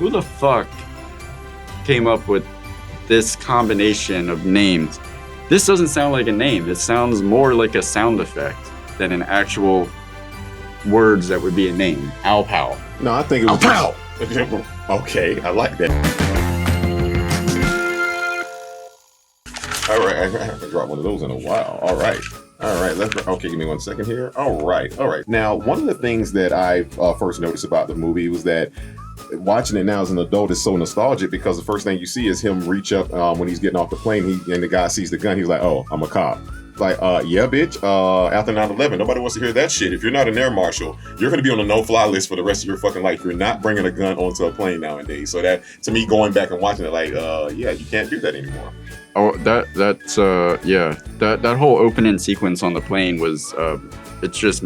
who the fuck came up with this combination of names? This doesn't sound like a name. It sounds more like a sound effect than an actual words that would be a name. Ow pow. No, I think it was Ow Okay, I like that. All right, I haven't dropped one of those in a while. All right, okay, give me 1 second here. All right. Now, one of the things that I first noticed about the movie was that watching it now as an adult is so nostalgic, because the first thing you see is him reach up when he's getting off the plane, and the guy sees the gun. He's like, oh, I'm a cop. Like, yeah, bitch, after 9/11, nobody wants to hear that shit. If you're not an air marshal, you're going to be on a no-fly list for the rest of your fucking life. You're not bringing a gun onto a plane nowadays. So that, to me, going back and watching it, like, yeah, you can't do that anymore. Oh, that's that whole opening sequence on the plane was it's just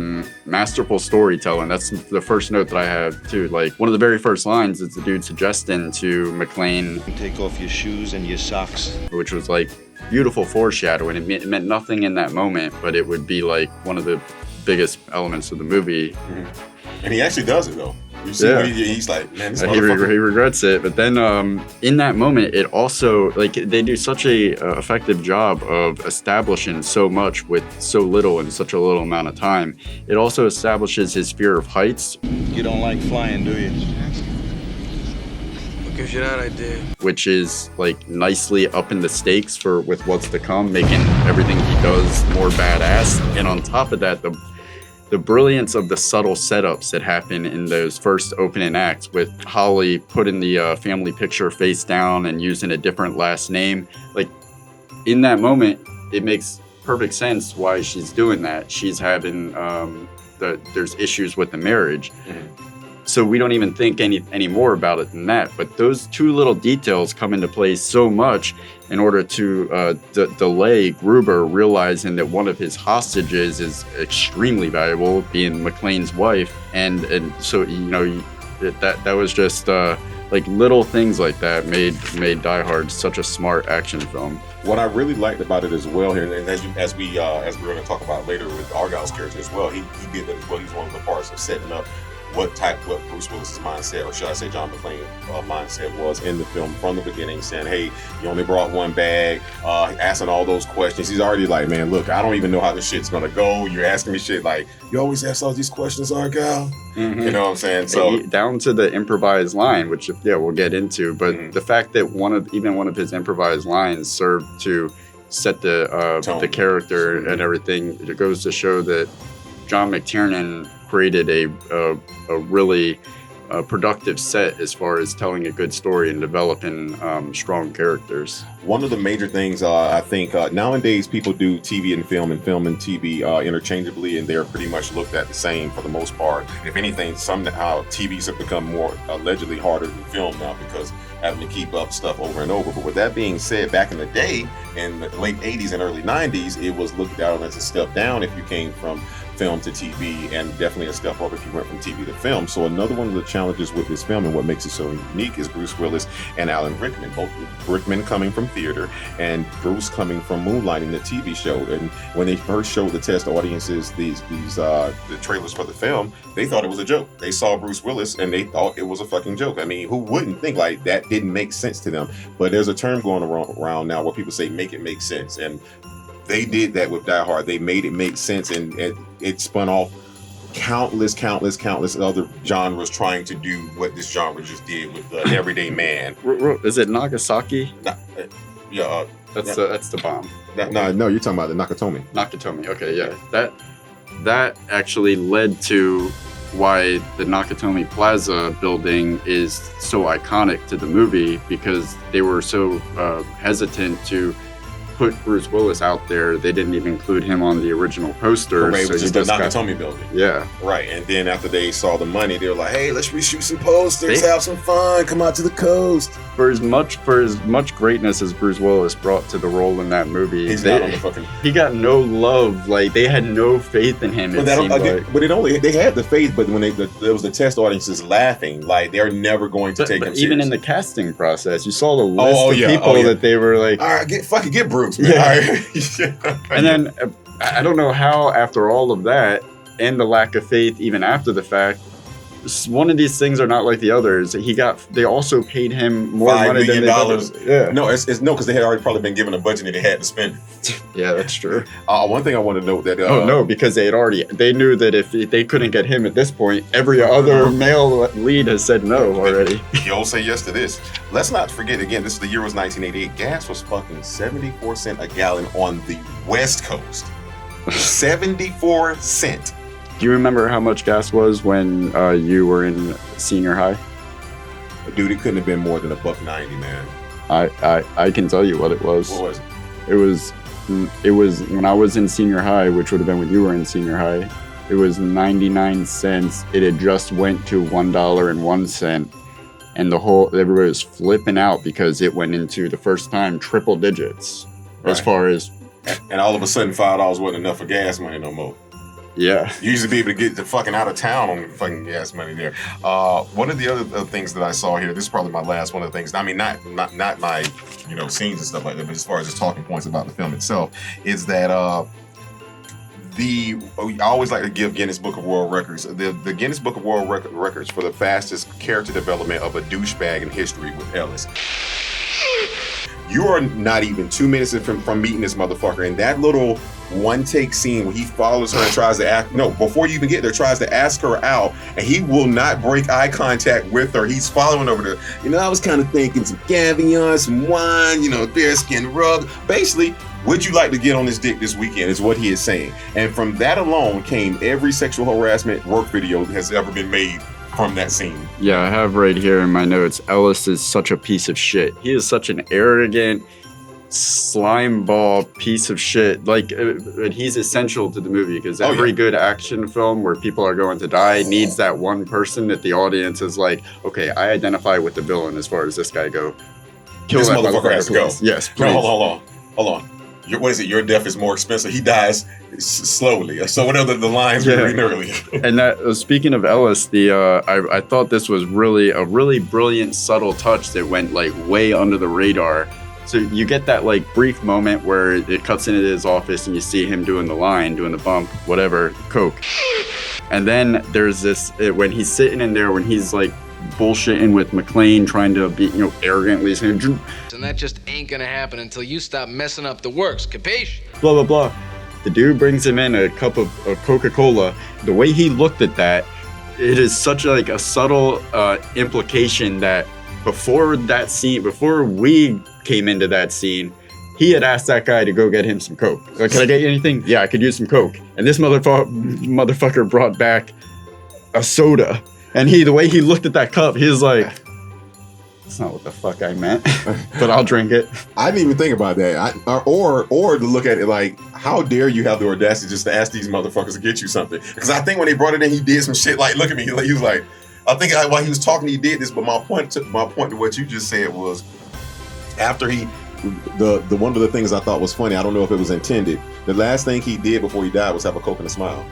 masterful storytelling. That's the first note that I have too. Like, one of the very first lines is the dude suggesting to McClane, take off your shoes and your socks, which was like beautiful foreshadowing. It meant nothing in that moment, but it would be like one of the biggest elements of the movie. Mm-hmm. And he actually does it though. You see, he's like, man, this he regrets it. But then in that moment, it also, like, they do such a effective job of establishing so much with so little in such a little amount of time. It also establishes his fear of heights. You don't like flying, do you? What gives you that idea? Which is like nicely upping the stakes with what's to come, making everything he does more badass. And on top of that, the brilliance of the subtle setups that happen in those first opening acts, with Holly putting the family picture face down and using a different last name. Like, in that moment, it makes perfect sense why she's doing that. She's having there's issues with the marriage. Mm-hmm. So we don't even think any more about it than that. But those two little details come into play so much in order to delay Gruber realizing that one of his hostages is extremely valuable, being McClane's wife. And so, you know, that was just like little things like that made Die Hard such a smart action film. What I really liked about it as well here, and as we're going to talk about later with Argyle's character as well, he did that as well. He's one of the parts of setting up what Bruce Willis's mindset, or should I say John McClane's mindset was in the film from the beginning, saying, hey, you only brought one bag, asking all those questions. He's already like, man, look, I don't even know how this shit's gonna go. You're asking me shit like, you always ask all these questions, Argyle. Mm-hmm. You know what I'm saying? So down to the improvised line, which we'll get into, but mm-hmm. the fact that one of his improvised lines served to set the character mm-hmm. and everything, it goes to show that John McTiernan created a really productive set as far as telling a good story and developing strong characters. One of the major things I think nowadays people do TV and film and TV interchangeably, and they're pretty much looked at the same for the most part. If anything, somehow TVs have become more allegedly harder than film now because having to keep up stuff over and over. But with that being said, back in the day, in the late 80s and early 90s, it was looked at as a step down if you came from film to TV, and definitely a step up if you went from TV to film. So another one of the challenges with this film and what makes it so unique is Bruce Willis and Alan Rickman, both Rickman coming from theater and Bruce coming from moonlighting the TV show. And when they first showed the test audiences the trailers for the film, they thought it was a joke. They saw Bruce Willis and they thought it was a fucking joke. I mean, who wouldn't think like that? Didn't make sense to them. But there's a term going around now where people say make it make sense, and they did that with Die Hard. They made it make sense, and it spun off countless other genres trying to do what this genre just did with the everyday man. Is it Nagasaki? That's the bomb. No, you're talking about the Nakatomi. Nakatomi. Okay, yeah. That actually led to why the Nakatomi Plaza building is so iconic to the movie, because they were so hesitant to put Bruce Willis out there. They didn't even include him on the original poster. Right, it was just the Nakatomi building. Yeah. Right, and then after they saw the money, they were like, hey, let's reshoot some posters, have some fun, come out to the coast. For as much greatness as Bruce Willis brought to the role in that movie, he got no love. Like, they had no faith in him. But they had the faith, but when there was the test audiences laughing, like they're never going to take him seriously. Even in the casting process, you saw the list of people that they were like, all right, get Bruce, man. Yeah. All right. And then I don't know how, after all of that and the lack of faith, even after the fact, one of these things are not like the others. They also paid him more $5 money than million. Yeah. No, it's no, because they had already probably been given a budget and they had to spend it. Yeah, that's true. One thing I want to note that no, because they knew that if they couldn't get him at this point, every other male lead has said no already. You'll say yes to this. Let's not forget, again, the year was 1988. Gas was fucking 74 cents a gallon on the West Coast. 74 cents. Do you remember how much gas was when you were in senior high? Dude, it couldn't have been more than $1.90, man. I can tell you what it was. What was it? It was when I was in senior high, which would have been when you were in senior high. It was 99 cents. It had just went to $1.01, and everybody was flipping out because it went into the first time triple digits as far as. And all of a sudden, $5 wasn't enough for gas money no more. Yeah. You used to be able to get the fucking out of town on fucking gas money there. One of the other things that I saw here, this is probably my last one of the things. I mean, not my scenes and stuff like that, but as far as just talking points about the film itself, is that I always like to give Guinness Book of World Records. The Guinness Book of World Records for the fastest character development of a douchebag in history with Ellis. You are not even 2 minutes from meeting this motherfucker, and that little one-take scene where he follows her and tries to ask, no, before you even get there, tries to ask her out, and he will not break eye contact with her. He's following over there. I was kind of thinking some caviar, some wine, bear skin rub. Basically, would you like to get on this dick this weekend is what he is saying. And from that alone came every sexual harassment work video that has ever been made from that scene. Yeah, I have right here in my notes, Ellis is such a piece of shit. He is such an arrogant slime ball piece of shit. Like, he's essential to the movie because every good action film where people are going to die needs that one person that the audience is like, okay, I identify with the villain as far as this guy go. Kill this that motherfucker has to go. Yes, please. No, hold on. What is it? Your death is more expensive. He dies slowly. So whatever the lines we were reading earlier. And that speaking of Ellis, I thought this was really a really brilliant, subtle touch that went like way under the radar. So you get that like brief moment where it cuts into his office and you see him doing the bump, whatever, coke. And then there's this when he's sitting in there when he's like bullshitting with McClane, trying to be arrogantly saying, and that just ain't gonna happen until you stop messing up the works, capiche? Blah blah blah. The dude brings him in a cup of Coca-Cola. The way he looked at that, it is such like a subtle implication that before we came into that scene, he had asked that guy to go get him some Coke. Like, can I get you anything? Yeah, I could use some Coke. And this motherfucker brought back a soda. And the way he looked at that cup, he was like, that's not what the fuck I meant, but I'll drink it. I didn't even think about that. Or to look at it like, how dare you have the audacity just to ask these motherfuckers to get you something? Because I think when they brought it in, he did some shit like, look at me. He was like, I think while he was talking, he did this. But my point to what you just said was, after the one of the things I thought was funny, I don't know if it was intended, the last thing he did before he died was have a Coke and a smile.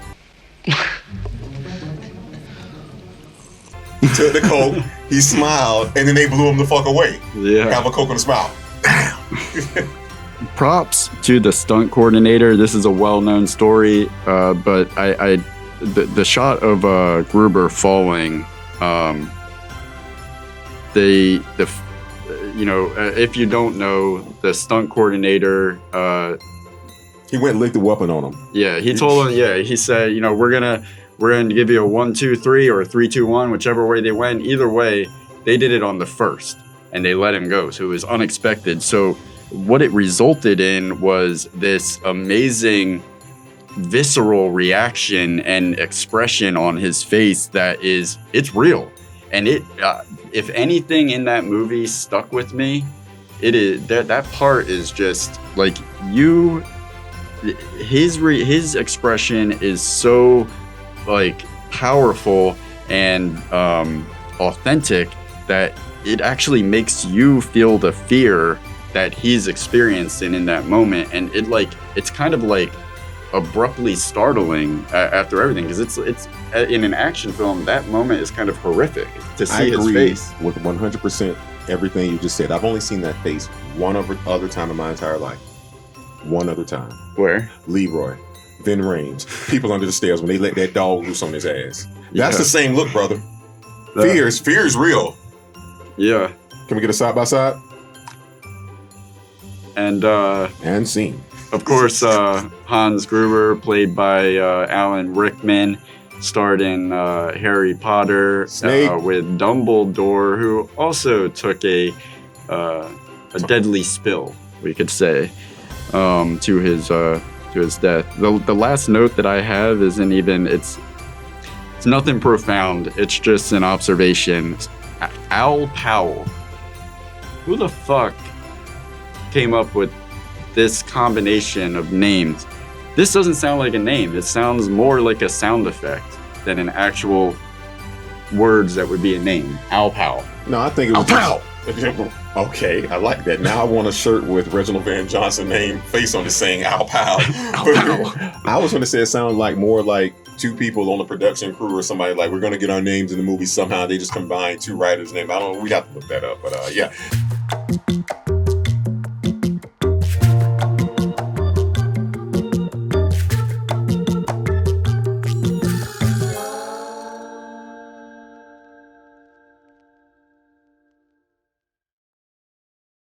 He took the Coke, he smiled, and then they blew him the fuck away. Yeah. Have a Coke and a smile. Props to the stunt coordinator. This is a well-known story, but the shot of Gruber falling, if you don't know, the stunt coordinator, he went and licked the weapon on him. Yeah, he told him. Yeah, he said, we're gonna give you a 1, 2, 3 or a 3, 2, 1, whichever way they went. Either way, they did it on the first, and they let him go. So it was unexpected. So what it resulted in was this amazing visceral reaction and expression on his face it's real. And if anything in that movie stuck with me, it is that part is just like his expression is so like powerful and authentic that it actually makes you feel the fear that he's experiencing in that moment. And it's kind of like abruptly startling after everything, because it's in an action film, that moment is kind of horrific to see his face. With 100% everything you just said. I've only seen that face one other time in my entire life. One other time. Where? Leroy, Vin Rames, people under the stairs when they let that dog loose on his ass. That's the same look, brother. Fear's real. Yeah. Can we get a side by side? And scene. of course, Hans Gruber, played by Alan Rickman, starred in Harry Potter with Dumbledore, who also took a deadly spill, we could say, to his death. The last note that I have isn't even it's nothing profound. It's just an observation. Al Powell. Who the fuck came up with this combination of names? This doesn't sound like a name. It sounds more like a sound effect than an actual words that would be a name. Al Powell. No, I think it was Al Powell. Okay, I like that. Now I want a shirt with Reginald Van Johnson name face on it saying Al Powell. I was going to say it sounded like more like two people on the production crew or somebody like, we're going to get our names in the movie somehow. They just combine two writers' names. I don't know. We'd have to look that up. But yeah.